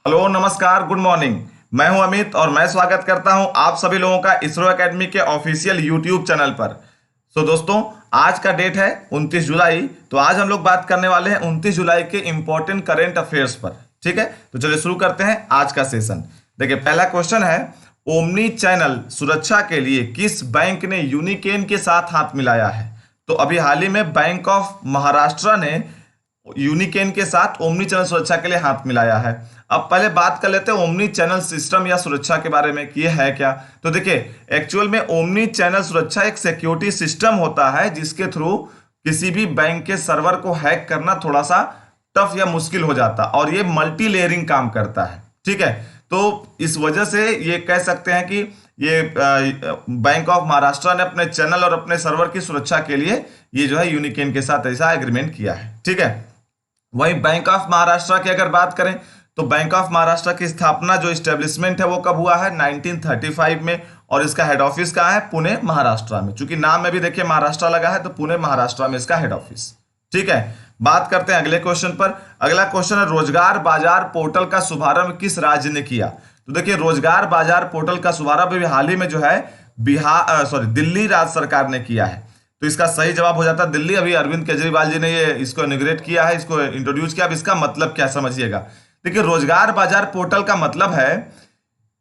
Hello, नमस्कार, good morning. मैं हूं अमित और मैं स्वागत करता हूं आप सभी लोगों का इसरो एकेडमी के ऑफिशियल यूट्यूब चैनल पर। दोस्तों, आज का डेट है 29 जुलाई। तो आज हम लोग बात करने वाले हैं 29 जुलाई के इंपॉर्टेंट करंट अफेयर्स पर। ठीक है, तो चलिए शुरू करते हैं आज का सेशन। देखिए, पहला क्वेश्चन है, ओमनी चैनल सुरक्षा के लिए किस बैंक ने यूनिकेन के साथ हाथ मिलाया है? तो अभी हाल ही में बैंक ऑफ महाराष्ट्र ने यूनिकेन के साथ ओमनी चैनल सुरक्षा के लिए हाथ मिलाया है। अब पहले बात कर लेते हैं ओमनी चैनल सिस्टम या सुरक्षा के बारे में कि ये है क्या। तो देखिए, एक्चुअल में ओमनी चैनल सुरक्षा एक सिक्योरिटी सिस्टम होता है जिसके थ्रू किसी भी बैंक के सर्वर को हैक करना थोड़ा सा टफ या मुश्किल हो जाता, और ये मल्टी लेयरिंग काम करता है। ठीक है, तो इस वजह से ये कह सकते हैं कि ये बैंक ऑफ महाराष्ट्र ने अपने चैनल और अपने सर्वर की सुरक्षा के लिए ये जो है यूनिकेन के साथ ऐसा एग्रीमेंट किया है। ठीक है, वहीं बैंक ऑफ महाराष्ट्र की अगर बात करें तो बैंक ऑफ महाराष्ट्र की स्थापना जो इस्टेब्लिशमेंट है वो कब हुआ है? 1935 में। और इसका हेड ऑफिस कहाँ है? पुणे महाराष्ट्र में। चूंकि नाम में भी देखिए महाराष्ट्र लगा है तो पुणे महाराष्ट्र में इसका हेड ऑफिस। ठीक है, बात करते हैं अगले क्वेश्चन पर। अगला क्वेश्चन है, रोजगार बाजार पोर्टल का शुभारंभ किस राज्य ने किया? तो देखिए, रोजगार बाजार पोर्टल का शुभारंभ भी हाल ही में जो है दिल्ली राज्य सरकार ने किया है। तो इसका सही जवाब हो जाता है दिल्ली। अभी अरविंद केजरीवाल जी ने ये इसको इनॉग्रेट किया है, इसको इंट्रोड्यूस किया। अब इसका मतलब क्या समझिएगा। देखिए, रोजगार बाजार पोर्टल का मतलब है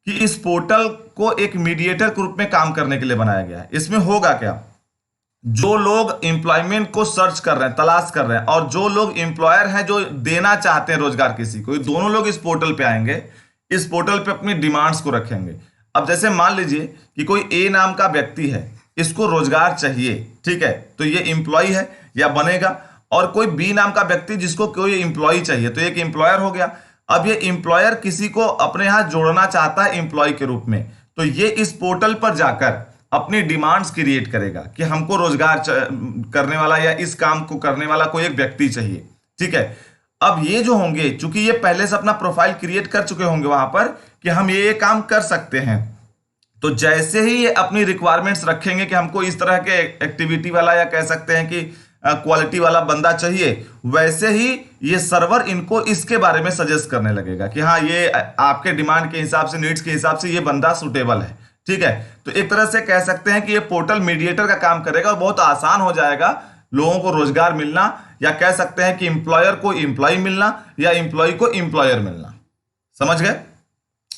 कि इस पोर्टल को एक मीडिएटर के रूप में काम करने के लिए बनाया गया है। इसमें होगा क्या, जो लोग एम्प्लॉयमेंट को सर्च कर रहे हैं, तलाश कर रहे हैं, और जो लोग एम्प्लॉयर हैं जो देना चाहते हैं रोजगार किसी को, दोनों लोग इस पोर्टल पे आएंगे। इस पोर्टल पे अपनी डिमांड्स को रखेंगे। अब जैसे मान लीजिए कि कोई ए नाम का व्यक्ति है, इसको रोजगार चाहिए। ठीक है, तो ये एम्प्लॉय है या बनेगा। और कोई बी नाम का व्यक्ति जिसको कोई एम्प्लॉय चाहिए, तो एक एम्प्लॉयर हो गया। अब ये एम्प्लॉयर किसी को अपने यहां जोड़ना चाहता है एम्प्लॉय के रूप में, तो ये इस पोर्टल पर जाकर अपनी डिमांड्स क्रिएट करेगा कि हमको रोजगार करने वाला या इस काम को करने वाला कोई एक व्यक्ति चाहिए। ठीक है, अब ये जो होंगे, चूंकि ये पहले से अपना प्रोफाइल क्रिएट कर चुके होंगे वहां पर कि हम ये काम कर सकते हैं, तो जैसे ही ये अपनी रिक्वायरमेंट्स रखेंगे कि हमको इस तरह के एक्टिविटी वाला या कह सकते हैं कि क्वालिटी वाला बंदा चाहिए, वैसे ही ये सर्वर इनको इसके बारे में सजेस्ट करने लगेगा कि हाँ, ये आपके डिमांड के हिसाब से, नीड्स के हिसाब से ये बंदा सुटेबल है। ठीक है, तो एक तरह से कह सकते हैं कि ये पोर्टल मीडिएटर का काम करेगा और बहुत आसान हो जाएगा लोगों को रोजगार मिलना, या कह सकते हैं कि एम्प्लॉयर को एम्प्लॉय मिलना या एम्प्लॉय को एम्प्लॉयर मिलना। समझ गए?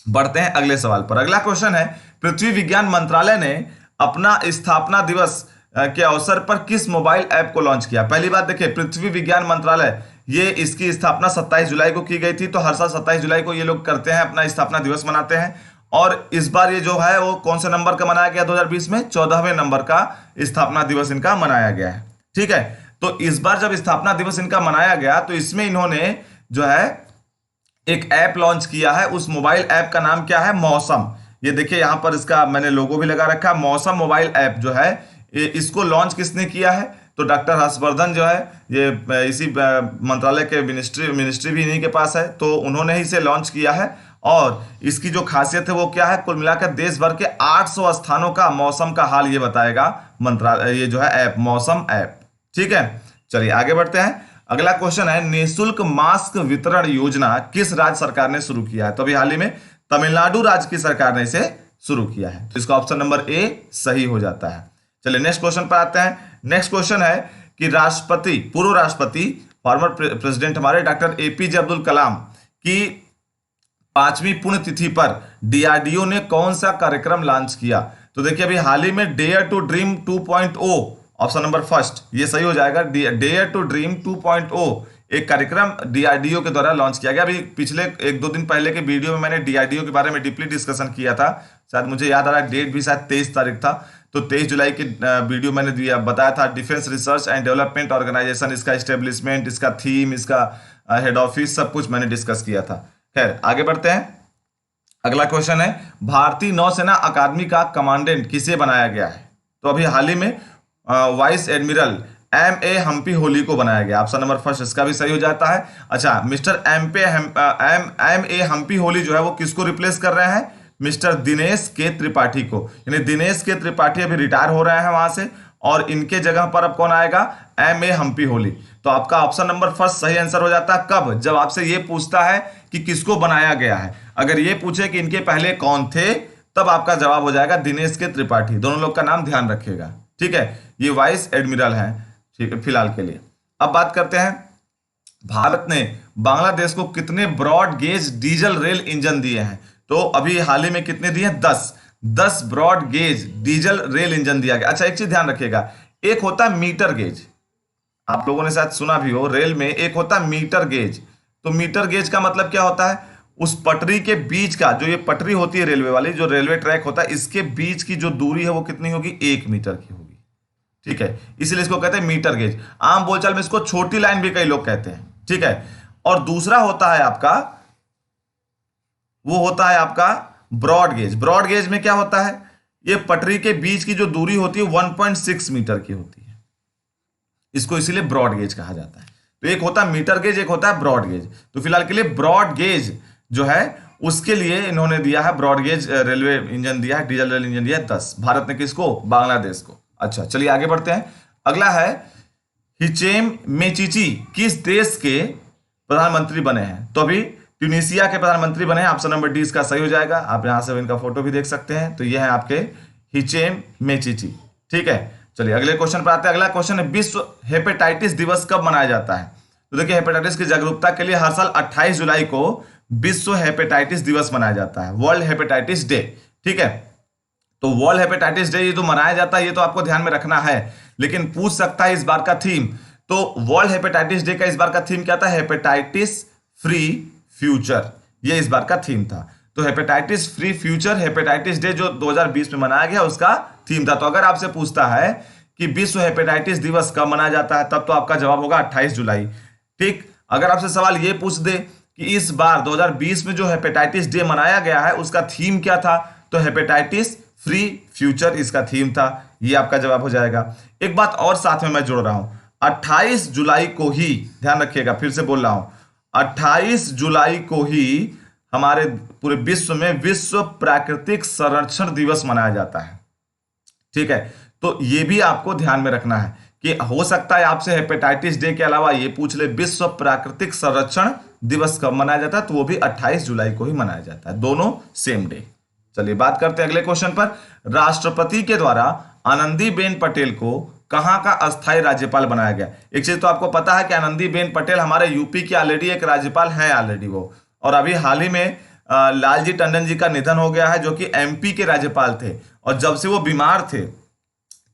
बढ़ते हैं अगले सवाल पर। अगला क्वेश्चन है, पृथ्वी विज्ञान मंत्रालय ने अपना स्थापना दिवस के अवसर पर किस मोबाइल ऐप को लॉन्च किया? पहली बात देखिए, पृथ्वी विज्ञान मंत्रालय, ये इसकी स्थापना 27 जुलाई को की गई थी। तो हर साल 27 जुलाई को ये लोग करते हैं, अपना स्थापना दिवस मनाते हैं। और इस बार ये जो है वो कौन से नंबर का मनाया गया? 2020 में 14वें नंबर का स्थापना दिवस इनका मनाया गया है। ठीक है, तो इस बार जब स्थापना दिवस इनका मनाया गया तो इसमें इन्होंने जो है एक ऐप लॉन्च किया है। उस मोबाइल ऐप का नाम क्या है? मौसम। ये देखिए, यहां पर इसका मैंने लोगो भी लगा रखा है। मौसम मोबाइल ऐप जो है, इसको लॉन्च किसने किया है? तो डॉक्टर हर्षवर्धन जो है, ये इसी मंत्रालय के मिनिस्ट्री भी इन्हीं के पास है, तो उन्होंने ही इसे लॉन्च किया है। और इसकी जो खासियत है वो क्या है? कुल मिलाकर देश भर के 800 स्थानों का मौसम का हाल ये बताएगा मंत्रालय, ये जो है ऐप, मौसम ऐप। ठीक है, चलिए आगे बढ़ते हैं। अगला क्वेश्चन है, निःशुल्क मास्क वितरण योजना किस राज्य सरकार ने शुरू किया है? तो अभी हाल ही में तमिलनाडु राज्य की सरकार ने इसे शुरू किया है। तो इसका ऑप्शन नंबर ए सही हो जाता है। चलिए नेक्स्ट क्वेश्चन पर आते हैं। नेक्स्ट क्वेश्चन है कि पूर्व राष्ट्रपति, फॉर्मर प्रेसिडेंट हमारे डॉक्टर एपीजे अब्दुल कलाम की 5वीं पुण्यतिथि पर डीआरडीओ ने कौन सा कार्यक्रम लॉन्च किया? तो देखिए, अभी हाल ही में dare to dream 2.0, option number first ये सही हो जाएगा। डेयर टू ड्रीम 2.0 एक कार्यक्रम डीआरडीओ के द्वारा लॉन्च किया गया। अभी पिछले 1-2 दिन पहले के वीडियो में मैंने डीआरडीओ के बारे में डीपली डिस्कशन किया था। शायद मुझे याद आ रहा है, डेट भी शायद 23 तारीख था। तो 23 जुलाई की वीडियो मैंने दिया, बताया था defence research and development organisation, इसका एस्टेब्लिशमेंट, इसका थीम, इसका हेड ऑफिस, सब कुछ मैंने डिस्कस किया था। खैर, आगे बढ़ते हैं। अगला क्वेश्चन है, भारतीय नौसेना अकादमी का कमांडेंट किसे बनाया गया है? तो अभी हाल ही में vice admiral M.A. Hampi Holi को बनाया गया। ऑप्शन नंबर फर्स्ट इसका भी सही हो जाता है। अच्छा, मिस्टर M.A. हम्पी होली जो है वो किसको रिप्लेस कर रहे हैं? मिस्टर दिनेश के त्रिपाठी को। यानी दिनेश के त्रिपाठी अभी रिटायर हो रहे हैं वहां से, और इनके जगह पर अब कौन आएगा? M.A. हम्पी होली। तो आपका ऑप्शन नंबर फर्स्ट सही आंसर हो जाता है। कब? जब आपसे ये पूछता है कि किसको बनाया गया है। अगर ये पूछे कि इनके पहले कौन थे, तब आपका जवाब हो जाएगा दिनेश के त्रिपाठी। दोनों लोग का नाम ध्यान रखिएगा, ठीक है। ये वाइस एडमिरल हैं, ठीक है, फिलहाल के लिए। अब बात करते हैं, भारत ने बांग्लादेश को कितने broad gauge diesel rail engine दिए हैं? तो अभी हाल ही में कितने दिए? 10 broad gauge diesel rail engine दिया गया। अच्छा, एक चीज ध्यान रखिएगा, एक होता है मीटर गेज, आप लोगों ने शायद सुना भी हो, रेल में एक होता है मीटर गेज। तो मीटर गेज का मतलब क्या होता है? उस पटरी के बीच का, जो ये पटरी होती है रेलवे वाली, जो रेलवे ट्रैक होता है, इसके बीच की जो दूरी है वो कितनी होगी? 1 मीटर की होगी, ठीक है। इसलिए इसको कहते हैं मीटर गेज। आम बोलचाल में इसको छोटी लाइन भी कई लोग कहते हैं, ठीक है। और दूसरा होता है आपका, वो होता है आपका ब्रॉड गेज। ब्रॉड गेज में क्या होता है? ये पटरी के बीच की जो दूरी होती है 1.6 मीटर की होती है, इसको इसीलिए ब्रॉड गेज कहा जाता है। तो एक होता है मीटर गेज, एक होता है ब्रॉड गेज। तो फिलहाल के लिए ब्रॉड गेज जो है उसके लिए इन्होंने दिया है, ब्रॉड गेज रेलवे इंजन दिया है, डीजल रेल इंजन दिया है 10। भारत ने किसको? बांग्लादेश को। अच्छा, चलिए आगे बढ़ते हैं। अगला है, हिचेम मेचीची किस देश के प्रधानमंत्री बने हैं? तो अभी ट्यूनीशिया के प्रधानमंत्री बने हैं। ऑप्शन नंबर डी इसका सही हो जाएगा। आप यहां से इनका फोटो भी देख सकते हैं। तो ये है आपके हिचेम मेचीची, ठीक है। चलिए अगले क्वेश्चन पर आते हैं। अगला क्वेश्चन है, विश्व हेपेटाइटिस दिवस कब मनाया जाता है? तो देखिए, हेपेटाइटिस की जागरूकता के लिए हर साल 28 जुलाई को विश्व हेपेटाइटिस दिवस मनाया जाता है, वर्ल्ड हेपेटाइटिस डे, ठीक है। तो वर्ल्ड हेपेटाइटिस डे ये तो मनाया जाता है, ये तो आपको ध्यान में रखना है। लेकिन पूछ सकता है इस बार का थीम। तो वर्ल्ड हेपेटाइटिस डे का इस बार का थीम क्या था? हेपेटाइटिस फ्री फ्यूचर, ये इस बार का थीम था। तो hepatitis free future, hepatitis day जो 2020 में मनाया गया उसका थीम था। तो अगर आपसे पूछता है कि विश्व हेपेटाइटिस दिवस कब मनाया जाता है, तब तो आपका जवाब होगा 28 जुलाई, ठीक। अगर आपसे सवाल ये पूछ दे कि इस बार 2020 में जो हेपेटाइटिस डे मनाया गया है उसका थीम क्या था, तो हेपेटाइटिस फ्री फ्यूचर इसका थीम था, ये आपका जवाब हो जाएगा। एक बात और साथ में मैं जोड़ रहा हूं, 28 जुलाई को ही, ध्यान रखिएगा, फिर से बोल रहा हूं, 28 जुलाई को ही हमारे पूरे विश्व में विश्व प्राकृतिक संरक्षण दिवस मनाया जाता है, ठीक है। तो ये भी आपको ध्यान में रखना है कि हो सकता है आपसे हेपेटाइटिस डे के अलावा ये पूछ ले विश्व प्राकृतिक संरक्षण दिवस कब मनाया जाता है, तो वो भी 28 जुलाई को ही मनाया जाता है, दोनों सेम डे। चलिए बात करते हैं अगले क्वेश्चन पर। राष्ट्रपति के द्वारा आनंदीबेन पटेल को कहां का अस्थायी राज्यपाल बनाया गया? एक चीज तो आपको पता है कि आनंदीबेन पटेल हमारे यूपी की ऑलरेडी एक राज्यपाल है ऑलरेडी वो, और अभी हाल ही में लालजी टंडन जी का निधन हो गया है जो कि एमपी के राज्यपाल थे, और जब से वो बीमार थे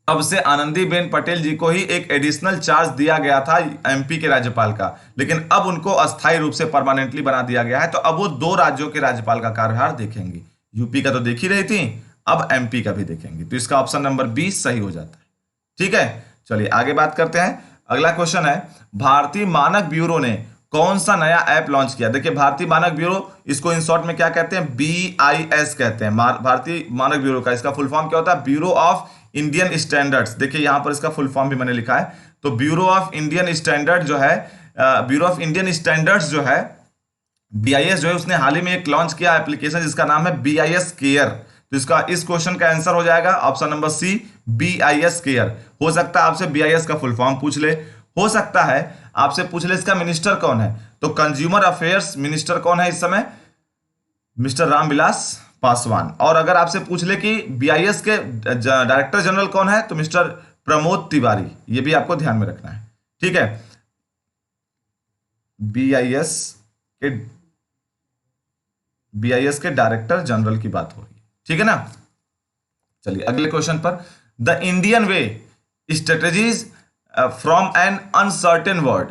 तब से आनंदीबेन पटेल जी को ही एक एडिशनल चार्ज दिया गया था एमपी के राज्यपाल का, लेकिन अब उनको अस्थायी रूप से परमानेंटली बना दिया गया है। तो अब वो 2 राज्यों के राज्यपाल का कार्यभार देखेंगे। यूपी का तो देख ही रही थी, अब एमपी का भी देखेंगे। तो इसका ऑप्शन नंबर 20 सही हो जाता है, ठीक है। चलिए आगे बात करते हैं। अगला क्वेश्चन है, भारतीय मानक ब्यूरो ने कौन सा नया ऐप लॉन्च किया? देखिए, भारतीय मानक ब्यूरो, इसको इन शॉर्ट में क्या कहते हैं? BIS कहते हैं। भारतीय मानक ब्यूरो का इसका फुल फॉर्म क्या होता है? Bureau of Indian standards. देखिए यहां पर इसका फुल फॉर्म भी मैंने लिखा है। तो ब्यूरो ऑफ इंडियन स्टैंडर्ड जो है, ब्यूरो ऑफ इंडियन स्टैंडर्ड्स जो है, BIS जो है, उसने हाल ही में एक लॉन्च किया एप्लीकेशन जिसका नाम है BIS केयर। तो इसका, इस क्वेश्चन का आंसर हो जाएगा option number C, BIS care. हो सकता है आपसे BIS का फुल फॉर्म पूछ ले, हो सकता है आपसे पूछ ले इसका मिनिस्टर कौन है। तो कंज्यूमर अफेयर्स मिनिस्टर कौन है इस समय? मिस्टर रामविलास पासवान। और अगर आपसे पूछ ले कि BIS के डायरेक्टर जनरल कौन है, तो मिस्टर प्रमोद तिवारी। ये भी आपको ध्यान में रखना है, ठीक है। BIS के डायरेक्टर जनरल की बात हो रही है, ठीक है ना। चलिए अगले क्वेश्चन पर, the Indian way strategies from N uncertain world.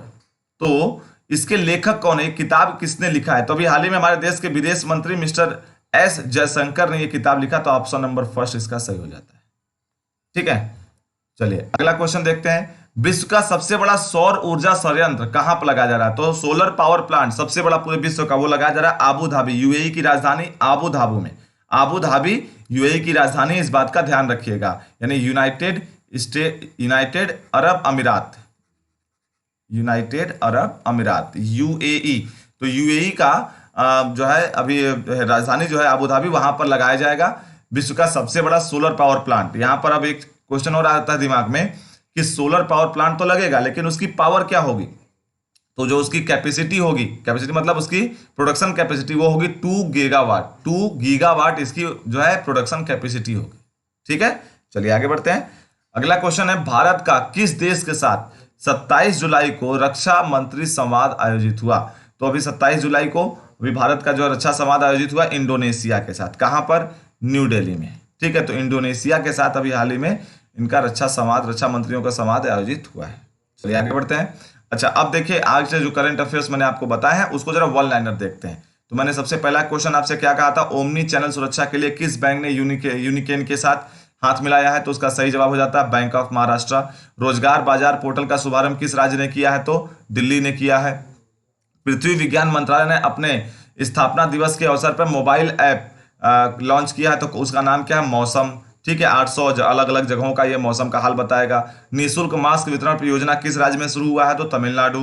तो इसके लेखक कौन है? किताब किसने लिखा है? तो अभी हाल ही में हमारे देश के विदेश मंत्री मिस्टर S जयशंकर ने यह किताब लिखा। तो ऑप्शन नंबर फर्स्ट इसका सही हो जाता है, ठीक है। चलिए अगला क्वेश्चन देखते हैं। विश्व का सबसे बड़ा सौर ऊर्जा संयंत्र कहां पर लगाया जा रहा है? तो सोलर पावर प्लांट सबसे बड़ा पूरे विश्व का वो लगाया जा रहा है आबू धाबी, यूएई की राजधानी आबू धाबी में। आबू धाबी यूएई की राजधानी, इस बात का ध्यान रखिएगा, यानी यूनाइटेड अरब अमीरात, यूनाइटेड अरब अमीरात, यूएई। तो यूएई का जो है अभी राजधानी जो है आबू धाबी, वहां पर लगाया जाएगा विश्व का सबसे बड़ा सोलर पावर प्लांट। यहां पर अब एक क्वेश्चन और आता है दिमाग में कि सोलर पावर प्लांट तो लगेगा लेकिन उसकी पावर क्या होगी, तो जो उसकी कैपेसिटी होगी, कैपेसिटी मतलब उसकी प्रोडक्शन कैपेसिटी, वो होगी 2 गीगावाट। 2 गीगावाट इसकी जो है प्रोडक्शन कैपेसिटी होगी। ठीक है, चलिए आगे बढ़ते हैं। अगला क्वेश्चन है, भारत का किस देश के साथ 27 जुलाई को रक्षा मंत्री संवाद आयोजित हुआ? तो अभी 27 जुलाई को अभी भारत का जो रक्षा संवाद आयोजित हुआ इंडोनेशिया के साथ। कहां पर? न्यू दिल्ली में। ठीक है, तो इंडोनेशिया के साथ अभी हाल ही में इनका रक्षा संवाद, रक्षा मंत्रियों का संवाद आयोजित हुआ है। चलिए आगे बढ़ते हैं। अच्छा, अब देखिए आज से जो करंट अफेयर्स मैंने आपको बताया है उसको जरा वन लाइनर देखते हैं। तो मैंने सबसे पहला क्वेश्चन आपसे क्या कहा था, ओमनी चैनल सुरक्षा के लिए किस बैंक ने यूनिकेन के साथ हाथ मिलाया है? तो उसका सही जवाब हो जाता है बैंक ऑफ महाराष्ट्र। रोजगार बाजार पोर्टल का शुभारंभ किस राज्य ने किया है? तो दिल्ली ने किया है। पृथ्वी विज्ञान मंत्रालय ने अपने स्थापना दिवस के अवसर पर मोबाइल ऐप लॉन्च किया है, तो उसका नाम क्या है? मौसम। ठीक है, 800 अलग अलग जगहों का ये मौसम का हाल बताएगा। निःशुल्क मास्क वितरण परियोजना किस राज्य में शुरू हुआ है? तो तमिलनाडु।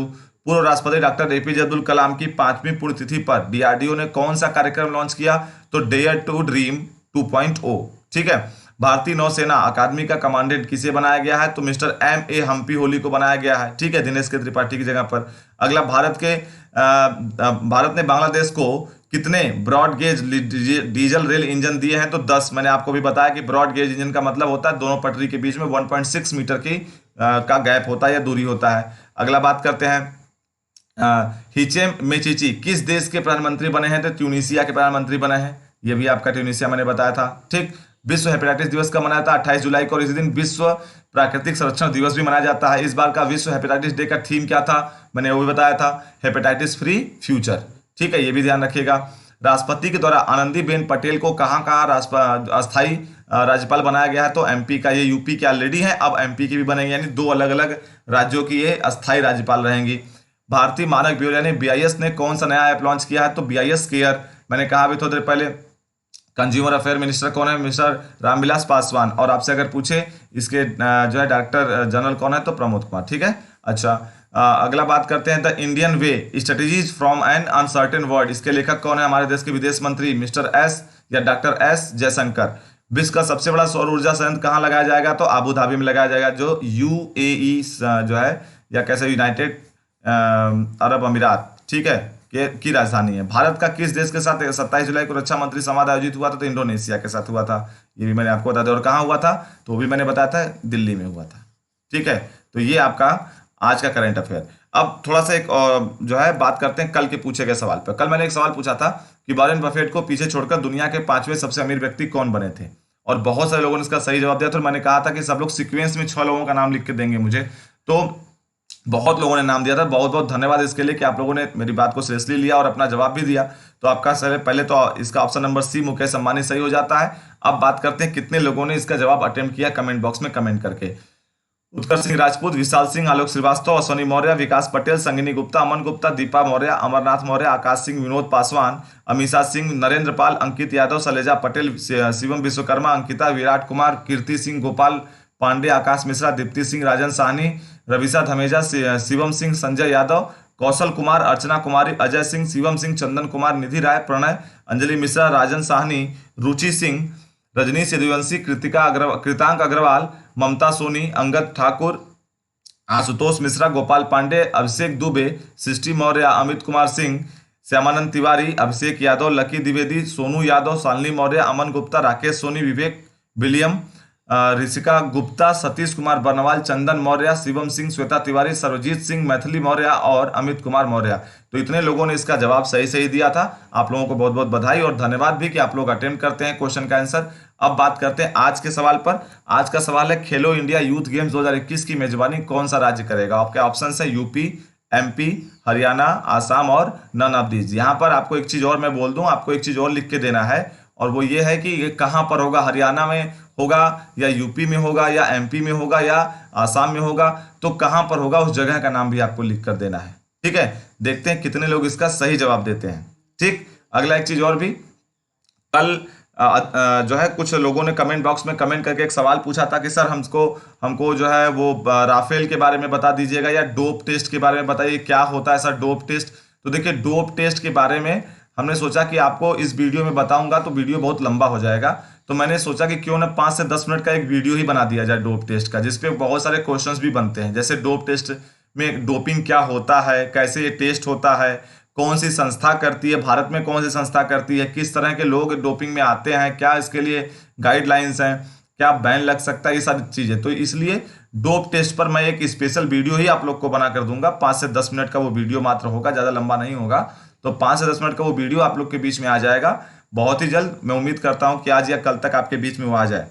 पूर्व राष्ट्रपति डॉक्टर एपीजे अब्दुल कलाम की 5वीं पुण्यतिथि पर डीआरडीओ ने कौन सा कार्यक्रम लॉन्च किया? तो डेयर टू ड्रीम 2.0। ठीक है, भारतीय नौसेना अकादमी का कमांडेंट किसे बनाया गया है? तो मिस्टर M.A. हम्पी होली को बनाया गया है। ठीक है, दिनेश के त्रिपाठी की जगह पर। अगला, भारत ने बांग्लादेश को कितने broad gauge diesel rail engine दिए हैं? तो 10। मैंने आपको भी बताया कि ब्रॉड गेज इंजन का मतलब होता है दोनों पटरी के बीच में 1.6 मीटर की का गैप होता है या दूरी होता है। अगला बात करते हैं, हिचेम मेचिची किस देश के प्रधानमंत्री बने हैं? तो ट्यूनीशिया के प्रधानमंत्री बने हैं। ये भी आपका ट्यूनीशिया मैंने बताया था। ठीक, विश्व हेपेटाइटिस दिवस कब मनाया था? 28 जुलाई को, और इसी दिन विश्व प्राकृतिक संरक्षण दिवस भी मनाया जाता है। इस बार का विश्व हेपेटाइटिस डे का थीम क्या था? मैंने वो भी बताया था, हेपेटाइटिस फ्री फ्यूचर। ठीक है, ये भी ध्यान रखिएगा। राष्ट्रपति के द्वारा आनंदीबेन पटेल को कहाँ अस्थायी राज्यपाल बनाया गया है? तो एमपी का। ये यूपी के ऑलरेडी है, अब एमपी की भी बनेगी, यानी 2 अलग अलग राज्यों की ये अस्थायी राज्यपाल रहेंगी। भारतीय मानक ब्यूरो यानी बीआईएस ने कौन सा नया ऐप लॉन्च किया है? तो बीआईएस केयर। मैंने कहा अभी थोड़ी देर पहले, कंज्यूमर अफेयर मिनिस्टर कौन है? मिस्टर रामविलास पासवान। और आपसे अगर पूछे इसके जो है डायरेक्टर जनरल कौन है? तो प्रमोद कुमार। ठीक है, अच्छा अगला बात करते हैं, the Indian way strategies from N uncertain world. इसके लेखक कौन है? हमारे देश के विदेश मंत्री मिस्टर एस या डॉक्टर एस जयशंकर। विश्व का सबसे बड़ा सौर ऊर्जा संयंत्र कहाँ लगाया जाएगा? तो आबू धाबी में लगाया जाएगा, जो यूएई जो है या कैसे यूनाइटेड अरब अमीरात, ठीक है, की राजधानी है। भारत का किस देश के साथ 27 जुलाई को रक्षा मंत्री संवाद आयोजित हुआ था? तो इंडोनेशिया के साथ हुआ था। ये भी मैंने आपको बता दिया। और कहाँ हुआ था? तो वो भी मैंने बताया था, दिल्ली में हुआ था। ठीक है, तो ये आपका आज का करंट अफेयर। अब थोड़ा सा एक जो है बात करते हैं कल के पूछे गए सवाल पर। कल मैंने एक सवाल पूछा था कि वॉरेन बफेट को पीछे छोड़कर दुनिया के 5वें सबसे अमीर व्यक्ति कौन बने थे, और बहुत सारे लोगों ने इसका सही जवाब दिया। तो मैंने कहा था कि सब लोग सीक्वेंस में 6 लोगों का नाम लिख के देंगे मुझे, तो बहुत लोगों ने नाम दिया था। बहुत बहुत धन्यवाद इसके लिए कि आप लोगों ने मेरी बात को सीरियसली लिया और अपना जवाब भी दिया। तो आपका सर पहले तो इसका option number C Mukesh Ambani सही हो जाता है। अब बात करते हैं कितने लोगों ने इसका जवाब अटेम्प्ट किया, कमेंट बॉक्स में कमेंट करके। उत्कर्ष सिंह राजपूत, विशाल सिंह, आलोक श्रीवास्तव, अश्वनी मौर्य, विकास पटेल, संगिनी गुप्ता, अमन गुप्ता, दीपा मौर्य, अमरनाथ मौर्य, आकाश सिंह, विनोद पासवान, अमीषा सिंह, नरेंद्र पाल, अंकित यादव, शैलेजा पटेल, शिवम विश्वकर्मा, अंकिता, विराट कुमार, कीर्ति सिंह, गोपाल पांडे, आकाश मिश्रा, दीप्ति सिंह, राजन साहनी, रविशा धमेजा, शिवम सिंह, संजय यादव, कौशल कुमार, अर्चना कुमारी, अजय सिंह, शिवम सिंह, चंदन कुमार, निधि राय, प्रणय, अंजलि मिश्रा, राजन साहनी, रुचि सिंह, रजनीश यदुवंशी, कृतांक अग्रवाल, ममता सोनी, अंगद ठाकुर, आशुतोष मिश्रा, गोपाल पांडे, अभिषेक दुबे, सृष्टि मौर्य, अमित कुमार सिंह, श्यामानंद तिवारी, अभिषेक यादव, लकी द्विवेदी, सोनू यादव, शालिनी मौर्य, अमन गुप्ता, राकेश सोनी, विवेक विलियम, ऋषिका गुप्ता, सतीश कुमार बर्नवाल, चंदन मौर्य, शिवम सिंह, श्वेता तिवारी, सर्वजीत सिंह, मैथिली मौर्य और अमित कुमार मौर्य। तो इतने लोगों ने इसका जवाब सही दिया था। आप लोगों को बहुत बहुत बधाई और धन्यवाद भी कि आप लोग अटेम्प्ट करते हैं क्वेश्चन का आंसर। अब बात करते हैं आज के सवाल पर। आज का सवाल है, खेलो इंडिया यूथ गेम्स 2021 की मेजबानी कौन सा राज्य करेगा? आपके ऑप्शन है यूपी, एमपी, हरियाणा, आसाम और नन ऑफ दीज। यहाँ पर आपको एक चीज और मैं बोल दूं, आपको एक चीज और लिख के देना है, और वो ये है कि ये कहाँ पर होगा, हरियाणा में होगा या यूपी में होगा या एमपी में होगा या आसाम में होगा, तो कहाँ पर होगा उस जगह का नाम भी आपको लिख कर देना है। ठीक है, देखते हैं कितने लोग इसका सही जवाब देते हैं। ठीक, अगला एक चीज और भी, कल जो है कुछ लोगों ने कमेंट बॉक्स में कमेंट करके एक सवाल पूछा था कि सर हमको जो है वो राफेल के बारे में बता दीजिएगा या डोप टेस्ट के बारे में बताइए, क्या होता है सर डोप टेस्ट। तो देखिए, डोप टेस्ट के बारे में हमने सोचा कि आपको इस वीडियो में बताऊंगा तो वीडियो बहुत लंबा हो जाएगा, तो मैंने सोचा कि क्यों ना 5 से 10 मिनट का एक वीडियो ही बना दिया जाए डोप टेस्ट का, जिसपे बहुत सारे क्वेश्चंस भी बनते हैं, जैसे डोप टेस्ट में डोपिंग क्या होता है, कैसे ये टेस्ट होता है, कौन सी संस्था करती है, भारत में कौन सी संस्था करती है, किस तरह के लोग डोपिंग में आते हैं, क्या इसके लिए गाइडलाइंस हैं, क्या बैन लग सकता है, ये सारी चीजें। तो इसलिए डोप टेस्ट पर मैं एक स्पेशल वीडियो ही आप लोग को बना कर दूंगा। 5 से 10 मिनट का वो वीडियो मात्र होगा, ज्यादा लंबा नहीं होगा। तो 5 से 10 मिनट का वो वीडियो आप लोग के बीच में आ जाएगा बहुत ही जल्द। मैं उम्मीद करता हूं कि आज या कल तक आपके बीच में वो आ जाए।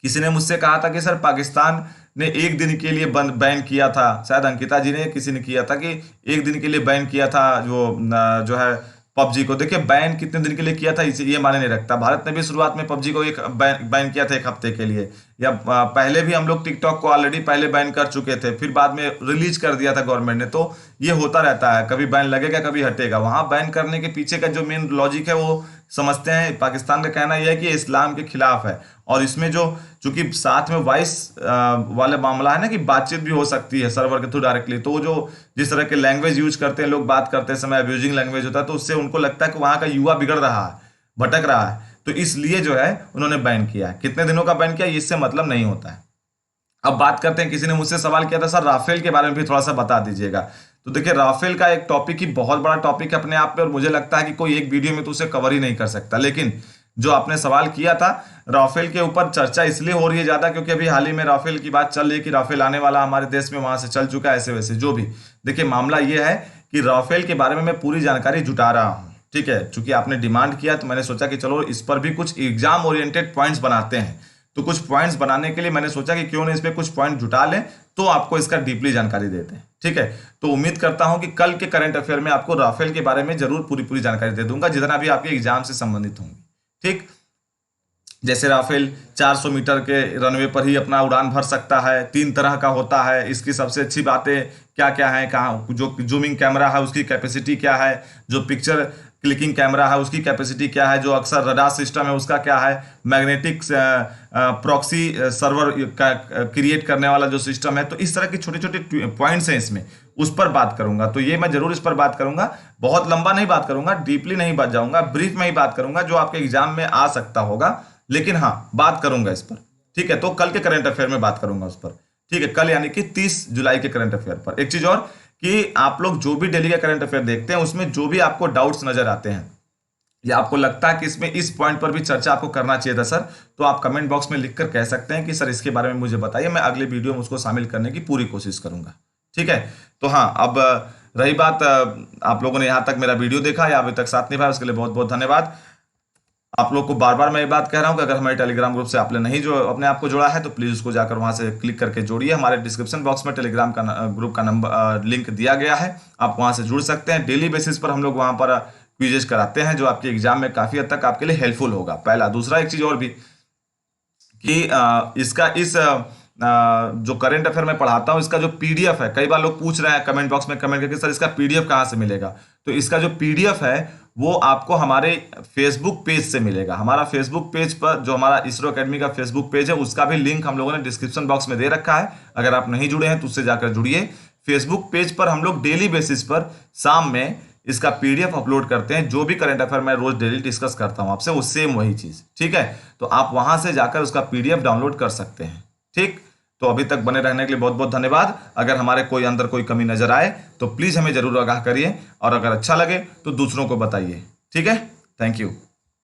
किसी ने मुझसे कहा था कि सर पाकिस्तान ने एक दिन के लिए बैन किया था, शायद अंकिता जी ने किसी ने किया था कि एक दिन के लिए बैन किया था जो है पबजी को। देखिए बैन कितने दिन के लिए किया था इसे ये माने नहीं रखता। भारत ने भी शुरुआत में पबजी को एक बैन किया था 1 हफ्ते के लिए, या पहले भी हम लोग टिकटॉक को ऑलरेडी पहले बैन कर चुके थे, फिर बाद में रिलीज कर दिया था गवर्नमेंट ने। तो ये होता रहता है, कभी बैन लगेगा कभी हटेगा। वहां बैन करने के पीछे का जो मेन लॉजिक है वो समझते हैं। पाकिस्तान का कहना यह है कि इस्लाम के खिलाफ है, और इसमें जो चूंकि साथ में वॉइस वाला मामला है ना कि बातचीत भी हो सकती है सर्वर के थ्रू डायरेक्टली, तो वो जो जिस तरह के लैंग्वेज यूज करते हैं लोग, बात करते समय अब्यूजिंग लैंग्वेज होता है, तो उससे उनको लगता है कि वहां का युवा बिगड़ रहा है, भटक रहा है। तो इसलिए जो है उन्होंने बैन किया है। कितने दिनों का बैन किया इससे मतलब नहीं होता है। अब बात करते हैं, किसी ने मुझसे सवाल किया था सर राफेल के बारे में भी थोड़ा सा बता दीजिएगा। तो देखिए राफेल का एक टॉपिक ही बहुत बड़ा टॉपिक है अपने आप में, और मुझे लगता है कि कोई एक वीडियो में तो उसे कवर ही नहीं कर सकता। लेकिन जो आपने सवाल किया था राफेल के ऊपर, चर्चा इसलिए हो रही है ज्यादा क्योंकि अभी हाल ही में राफेल की बात चल रही है कि राफेल आने वाला हमारे देश में, वहां से चल चुका है, ऐसे वैसे जो भी। देखिए मामला ये है कि राफेल के बारे में मैं पूरी जानकारी जुटा रहा हूँ, ठीक है। चूंकि आपने डिमांड किया तो मैंने सोचा कि चलो इस पर भी कुछ एग्जाम ओरिएंटेड पॉइंट्स बनाते हैं। तो कुछ पॉइंट्स बनाने के लिए मैंने सोचा कि क्यों नहीं इस पे कुछ पॉइंट जुटा लें, तो आपको इसका डीपली जानकारी देते हैं, ठीक है। तो उम्मीद करता हूं कि कल के करंट अफेयर में आपको राफेल के बारे में जरूर पूरी पूरी जानकारी दे दूंगा, जितना भी आपके एग्जाम से संबंधित होंगी, ठीक। जैसे राफेल 400 मीटर के रनवे पर ही अपना उड़ान भर सकता है, 3 तरह का होता है, इसकी सबसे अच्छी बातें क्या क्या है, कहाँ जो जूमिंग कैमरा है उसकी कैपेसिटी क्या है, जो पिक्चर क्लिकिंग कैमरा है उसकी कैपेसिटी क्या है, जो अक्सर रडार सिस्टम है उसका क्या है, मैग्नेटिक प्रॉक्सी सर्वर क्रिएट करने वाला जो सिस्टम है। तो इस तरह की छोटे छोटे पॉइंट्स हैं इसमें, उस पर बात करूंगा। तो ये मैं जरूर इस पर बात करूंगा, बहुत लंबा नहीं बात करूंगा, डीपली नहीं बात जाऊंगा, ब्रीफ में ही बात करूंगा जो आपके एग्जाम में आ सकता होगा, लेकिन हाँ बात करूंगा इस पर, ठीक है। तो कल के करंट अफेयर में बात करूंगा उस पर, ठीक है। कल यानी कि 30 जुलाई के करंट अफेयर पर। एक चीज और कि आप लोग जो भी डेली का करंट अफेयर देखते हैं उसमें जो भी आपको डाउट्स नजर आते हैं या आपको लगता है कि इसमें इस पॉइंट पर भी चर्चा आपको करना चाहिए था सर, तो आप कमेंट बॉक्स में लिखकर कह सकते हैं कि सर इसके बारे में मुझे बताइए, मैं अगले वीडियो में उसको शामिल करने की पूरी कोशिश करूंगा, ठीक है। तो हाँ, अब रही बात, आप लोगों ने यहाँ तक मेरा वीडियो देखा या अभी तक साथ निभाया, उसके लिए बहुत बहुत धन्यवाद। आप लोग को बार बार मैं ये बात कह रहा हूं कि अगर हमारे टेलीग्राम ग्रुप से आपने नहीं जो अपने आप को जोड़ा है तो प्लीज उसको जाकर वहां से क्लिक करके जोड़िए। हमारे डिस्क्रिप्शन बॉक्स में टेलीग्राम का ग्रुप का नंबर लिंक दिया गया है, आप वहां से जुड़ सकते हैं। डेली बेसिस पर हम लोग वहां पर क्विजेस कराते हैं जो आपके एग्जाम में काफी हद तक आपके लिए हेल्पफुल होगा। पहला, दूसरा एक चीज और भी कि इसका इस जो करंट अफेयर में पढ़ाता हूं इसका जो पीडीएफ है, कई बार लोग पूछ रहे हैं कमेंट बॉक्स में कमेंट करके सर इसका पीडीएफ कहां से मिलेगा। तो इसका जो पीडीएफ है वो आपको हमारे फेसबुक पेज से मिलेगा। हमारा फेसबुक पेज पर जो हमारा इसरो एकेडमी का फेसबुक पेज है उसका भी लिंक हम लोगों ने डिस्क्रिप्शन बॉक्स में दे रखा है। अगर आप नहीं जुड़े हैं तो उससे जाकर जुड़िए। फेसबुक पेज पर हम लोग डेली बेसिस पर शाम में इसका पीडीएफ अपलोड करते हैं। जो भी करंट अफेयर मैं रोज डेली डिस्कस करता हूं आपसे, वो सेम वही चीज, ठीक है। तो आप वहां से जाकर उसका पीडीएफ डाउनलोड कर सकते हैं, ठीक। तो अभी तक बने रहने के लिए बहुत बहुत धन्यवाद। अगर हमारे कोई अंदर कोई कमी नजर आए तो प्लीज हमें जरूर आगाह करिए, और अगर अच्छा लगे तो दूसरों को बताइए, ठीक है। Thank you.